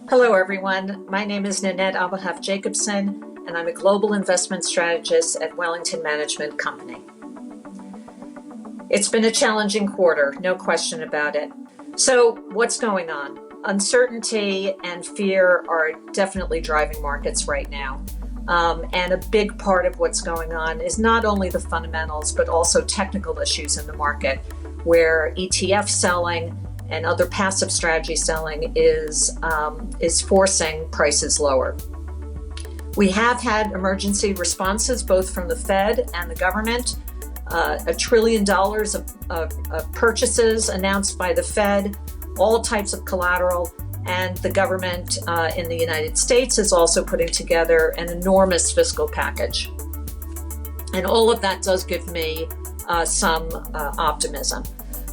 Hello, everyone. My name is Nanette Abuhoff Jacobson, and I'm a global investment strategist at Wellington Management Company. It's been a challenging quarter, no question about it. So what's going on? Uncertainty and fear are definitely driving markets right now. And a big part of what's going on is not only the fundamentals, but also technical issues in the market, where ETF selling and other passive strategy selling is forcing prices lower. We have had emergency responses both from the Fed and the government. $1 trillion of purchases announced by the Fed, all types of collateral, and the government in the United States is also putting together an enormous fiscal package. And all of that does give me some optimism.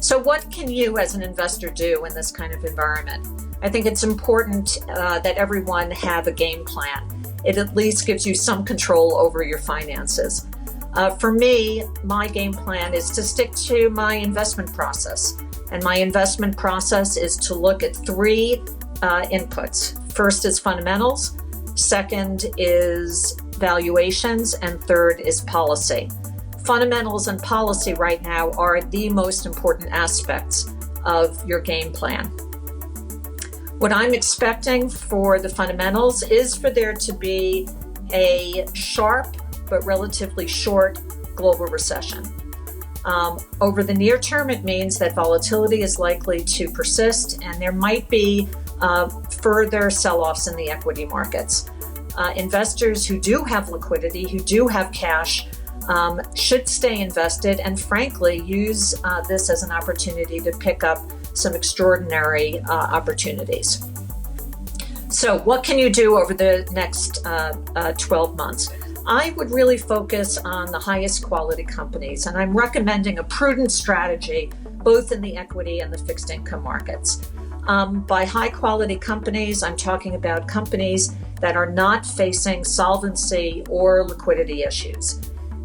So what can you as an investor do in this kind of environment? I think it's important that everyone have a game plan. It at least gives you some control over your finances. For me, my game plan is to stick to my investment process. And my investment process is to look at three inputs. First is fundamentals, second is valuations, and third is policy. Fundamentals and policy right now are the most important aspects of your game plan. What I'm expecting for the fundamentals is for there to be a sharp but relatively short global recession. Over the near term, it means that volatility is likely to persist and there might be further sell-offs in the equity markets. Investors who do have liquidity, who do have cash, should stay invested and frankly use this as an opportunity to pick up some extraordinary opportunities. So what can you do over the next 12 months? I would really focus on the highest quality companies, and I'm recommending a prudent strategy both in the equity and the fixed income markets. By high quality companies, I'm talking about companies that are not facing solvency or liquidity issues.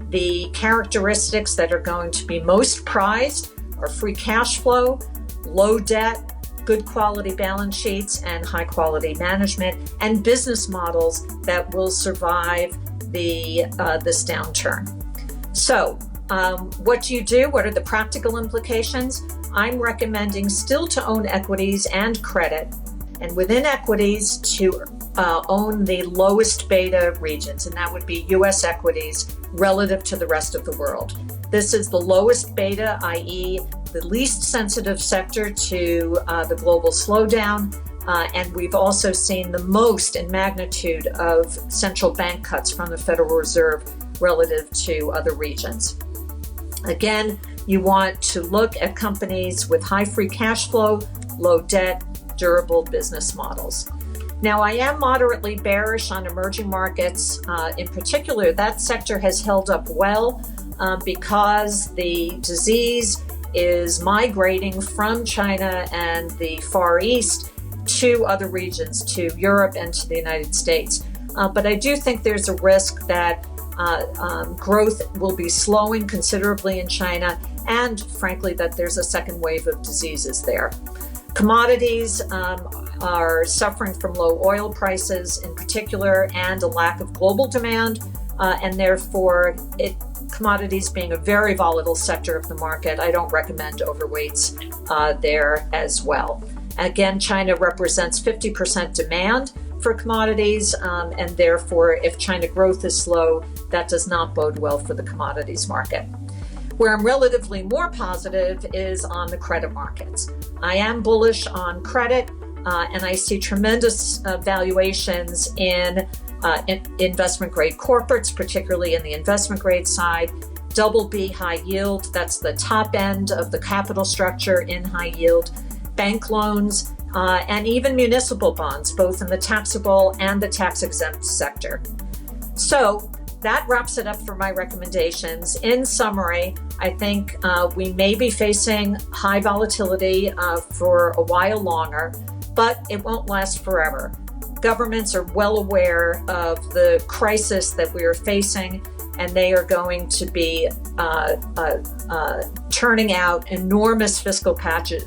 The characteristics that are going to be most prized are free cash flow, low debt, good quality balance sheets, and high quality management, and business models that will survive this downturn. So what do you do? What are the practical implications? I'm recommending still to own equities and credit, and within equities to own the lowest beta regions, and that would be US equities relative to the rest of the world. This is the lowest beta, i.e. the least sensitive sector to the global slowdown, and we've also seen the most in magnitude of central bank cuts from the Federal Reserve relative to other regions. Again, you want to look at companies with high free cash flow, low debt, durable business models. Now, I am moderately bearish on emerging markets. In particular, that sector has held up well because the disease is migrating from China and the Far East to other regions, to Europe and to the United States. But I do think there's a risk that growth will be slowing considerably in China, and frankly, that there's a second wave of diseases there. Commodities are suffering from low oil prices in particular and a lack of global demand, and therefore commodities being a very volatile sector of the market, I don't recommend overweights there as well. Again, China represents 50% demand for commodities, and therefore if China growth is slow, that does not bode well for the commodities market. Where I'm relatively more positive is on the credit markets. I am bullish on credit, and I see tremendous valuations in investment grade corporates, particularly in the investment grade side. Double B high yield, that's the top end of the capital structure in high yield. Bank loans, and even municipal bonds, both in the taxable and the tax-exempt sector. So that wraps it up for my recommendations. In summary, I think we may be facing high volatility for a while longer, but it won't last forever. Governments are well aware of the crisis that we are facing, and they are going to be turning out enormous fiscal packages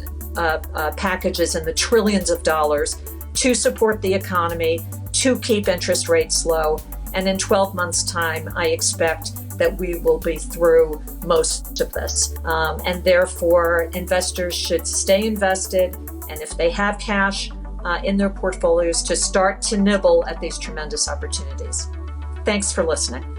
in the trillions of dollars to support the economy, to keep interest rates low. And in 12 months' time, I expect that we will be through most of this. And therefore, investors should stay invested. And if they have cash in their portfolios, to start to nibble at these tremendous opportunities. Thanks for listening.